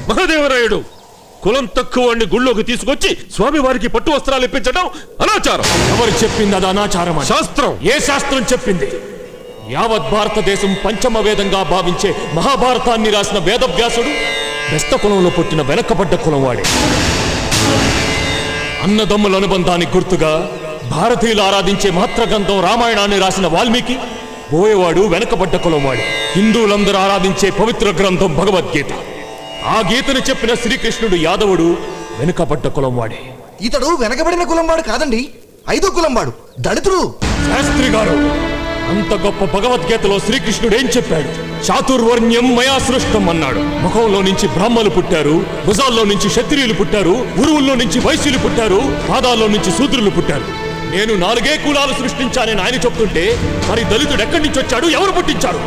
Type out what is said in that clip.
మహాదేవరాయుడు కులం తక్కువ వాడిని గుళ్ళోకి తీసుకొచ్చి స్వామివారికి పట్టు వస్త్రాలు ఇప్పించడం అనాచారం. ఎవరు చెప్పింది అది అనాచారం? శాస్త్రం. ఏ శాస్త్రం చెప్పింది? యావత్ భారతదేశం పంచమ వేదంగా భావించే మహాభారతాన్ని రాసిన వేదవ్యాసుడు బెస్త కులంలో పుట్టిన వెనకబడ్డ కులం వాడే. అన్నదమ్ముల అనుబంధానికి గుర్తుగా భారతీయులు ఆరాధించే మహత్తర గ్రంథం రామాయణాన్ని రాసిన వాల్మీకి బోయేవాడు వెనకబడ్డ కులం వాడే. హిందువులందరూ ఆరాధించే పవిత్ర గ్రంథం భగవద్గీత, ఆ గీతను చెప్పిన శ్రీకృష్ణుడు యాదవుడు వెనుకబడ్డ కులం వాడే. ఇతడు వెనకబడిన కులం వాడు కాదండి, 5వ కులం వాడు, దళితుడు. శాస్త్రి గారు, అంత గొప్ప భగవద్గీతలో శ్రీకృష్ణుడు ఏం చెప్పాడు? చాతుర్వర్ణ్యం మయా సృష్టం అన్నాడు. ముఖంలో నుంచి బ్రాహ్మలు పుట్టారు, భుజాల్లో నుంచి క్షత్రియులు పుట్టారు, ఉరువుల్లో నుంచి వైశ్యులు పుట్టారు, పాదాల్లో నుంచి శూద్రులు పుట్టారు. నేను 4 కులాలు సృష్టించానని ఆయన చెప్తుంటే మరి దళితుడు ఎక్కడి నుంచి వచ్చాడు? ఎవరు పుట్టించారు?